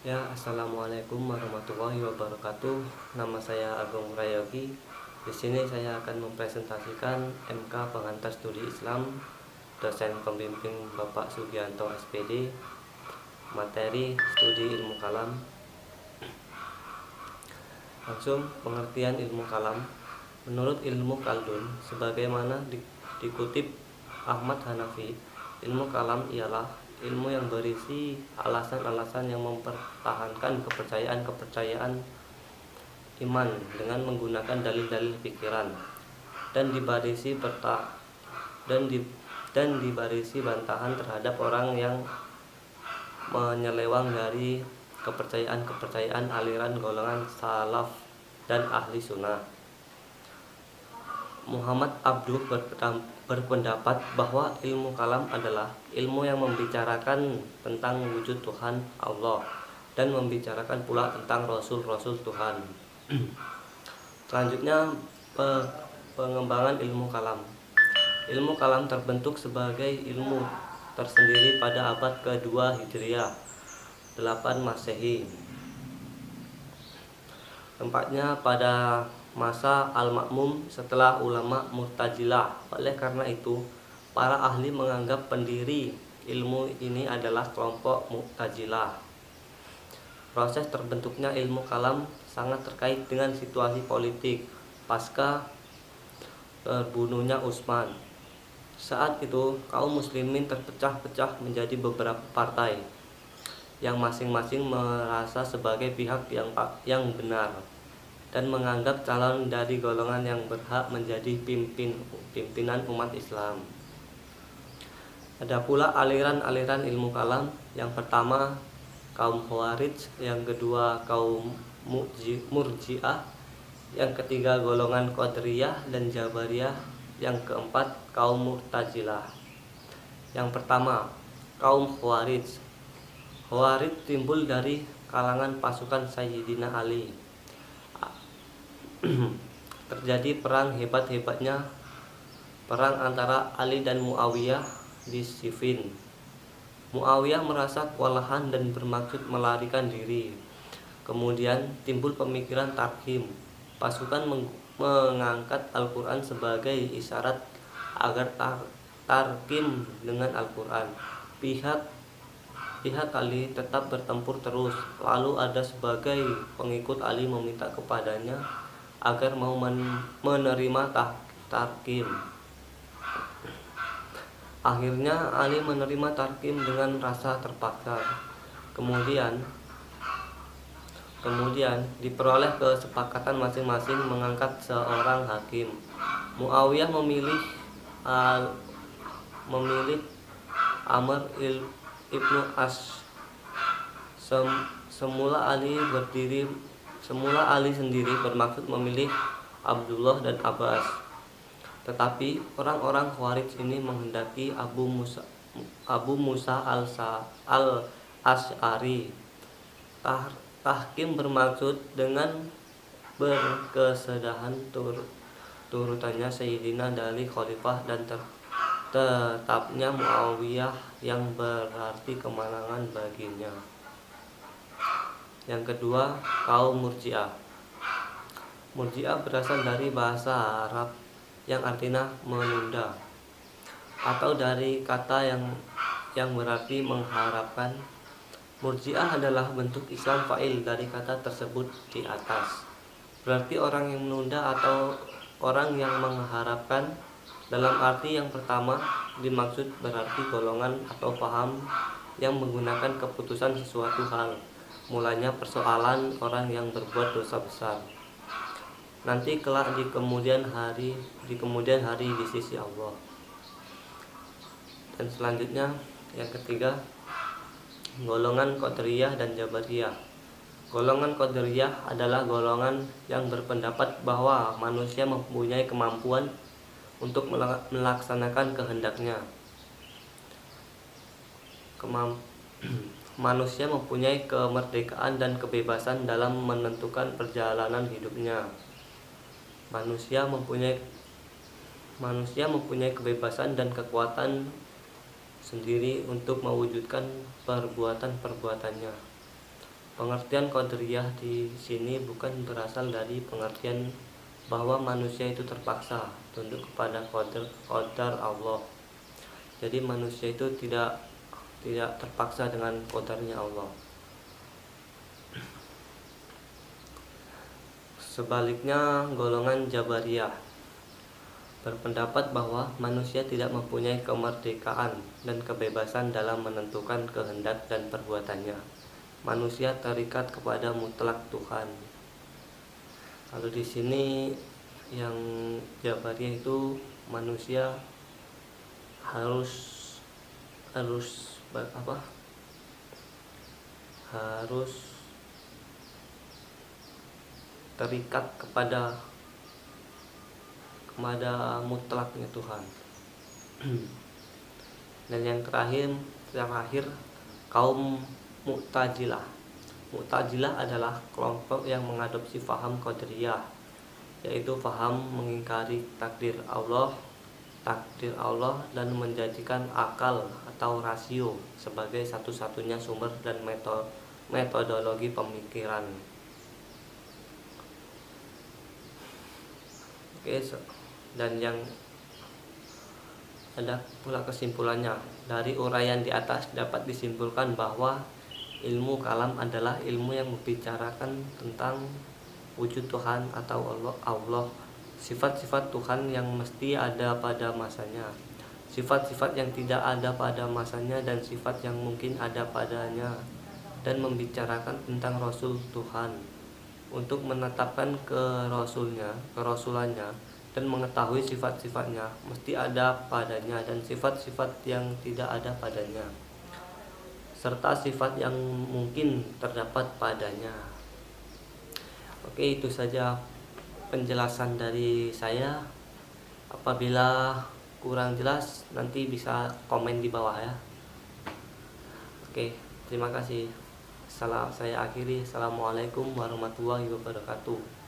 Ya, assalamualaikum warahmatullahi wabarakatuh. Nama saya Agung Prayogi. Di sini saya akan mempresentasikan MK Pengantar Studi Islam, dosen pembimbing Bapak Sugianto SPD, materi studi ilmu kalam. Langsung pengertian ilmu kalam. Menurut ilmu kaldun, sebagaimana dikutip Ahmad Hanafi, ilmu kalam ialah ilmu yang berisi alasan-alasan yang mempertahankan kepercayaan-kepercayaan iman dengan menggunakan dalil-dalil pikiran dan dibarisi dan di, dan dibarisi bantahan terhadap orang yang menyelewang dari kepercayaan-kepercayaan aliran golongan salaf dan ahli sunnah. Muhammad Abduh berpendapat bahwa ilmu kalam adalah ilmu yang membicarakan tentang wujud Tuhan Allah dan membicarakan pula tentang Rasul-Rasul Tuhan. Selanjutnya, pengembangan ilmu kalam. Ilmu kalam terbentuk sebagai ilmu tersendiri pada abad kedua Hijriah 8 Masehi. Tempatnya pada masa Al-Ma'mum setelah ulama Mu'tazilah. Oleh karena itu, para ahli menganggap pendiri ilmu ini adalah kelompok Mu'tazilah. Proses terbentuknya ilmu kalam sangat terkait dengan situasi politik pasca terbunuhnya Utsman. Saat itu, kaum muslimin terpecah-pecah menjadi beberapa partai yang masing-masing merasa sebagai pihak yang benar dan menganggap calon dari golongan yang berhak menjadi pimpinan umat Islam. Ada pula aliran-aliran ilmu kalam. Yang pertama kaum Khawarij, yang kedua kaum Murji'ah, yang ketiga golongan Qadariyah dan Jabariyah, yang keempat kaum Mu'tazilah. Yang pertama, kaum Khawarij. Khawarij timbul dari kalangan pasukan Sayyidina Ali. Terjadi perang hebat-hebatnya, perang antara Ali dan Muawiyah di Siffin. Muawiyah merasa kewalahan dan bermaksud melarikan diri. Kemudian timbul pemikiran tarhim. Pasukan mengangkat Al-Quran sebagai isyarat agar tarhim dengan Al-Quran. Pihak Ali tetap bertempur terus. Lalu ada sebagai pengikut Ali meminta kepadanya agar mau menerima tarhim. Akhirnya Ali menerima tarhim dengan rasa terpaksa. Kemudian diperoleh kesepakatan masing-masing mengangkat seorang hakim. Muawiyah memilih Amr ibnu As. Semula Ali sendiri bermaksud memilih Abdullah dan Abbas. Tetapi orang-orang Khawarij ini menghendaki Abu Musa al-Asy'ari. Tahkim bermaksud dengan berkesudahan turutannya Sayyidina dari khalifah dan tetapnya Muawiyah yang berarti kemenangan baginya. Yang kedua, kaum Murji'ah. Murji'ah berasal dari bahasa Arab yang artinya menunda, atau dari kata yang berarti mengharapkan. Murji'ah adalah bentuk Islam fa'il dari kata tersebut di atas. Berarti orang yang menunda atau orang yang mengharapkan. Dalam arti yang pertama dimaksud berarti golongan atau paham yang menggunakan keputusan sesuatu hal, mulanya persoalan orang yang berbuat dosa besar, nanti kelak di kemudian hari di sisi Allah. Dan selanjutnya yang ketiga, golongan Qadariyah dan Jabariyah. Golongan Qadariyah adalah golongan yang berpendapat bahwa manusia mempunyai kemampuan untuk melaksanakan kehendaknya. Manusia mempunyai kemerdekaan dan kebebasan dalam menentukan perjalanan hidupnya. Manusia mempunyai kebebasan dan kekuatan sendiri untuk mewujudkan perbuatan-perbuatannya. Pengertian qadariyah di sini bukan berasal dari pengertian bahwa manusia itu terpaksa tunduk kepada qadar Allah. Jadi manusia itu tidak terpaksa dengan qadarnya Allah. Sebaliknya, golongan Jabariyah berpendapat bahwa manusia tidak mempunyai kemerdekaan dan kebebasan dalam menentukan kehendak dan perbuatannya. Manusia terikat kepada mutlak Tuhan. Kalau di sini yang Jabariyah itu manusia harus terikat kepada mutlaknya Tuhan. Dan yang terakhir kaum Mu'tazilah. Mu'tazilah adalah kelompok yang mengadopsi faham qadariyah, yaitu faham mengingkari takdir Allah dan menjadikan akal atau rasio sebagai satu-satunya sumber dan metodologi pemikiran. Dan yang ada pula kesimpulannya. Dari uraian di atas dapat disimpulkan bahwa ilmu kalam adalah ilmu yang membicarakan tentang wujud Tuhan atau Allah, sifat-sifat Tuhan yang mesti ada pada masanya, sifat-sifat yang tidak ada pada masanya, dan sifat yang mungkin ada padanya, dan membicarakan tentang Rasul Tuhan untuk menetapkan kerasulannya dan mengetahui sifat-sifatnya mesti ada padanya dan sifat-sifat yang tidak ada padanya, serta sifat yang mungkin terdapat padanya. Oke, itu saja penjelasan dari saya. Apabila kurang jelas nanti bisa komen di bawah ya. Oke, terima kasih. Saya akhiri. Assalamualaikum warahmatullahi wabarakatuh.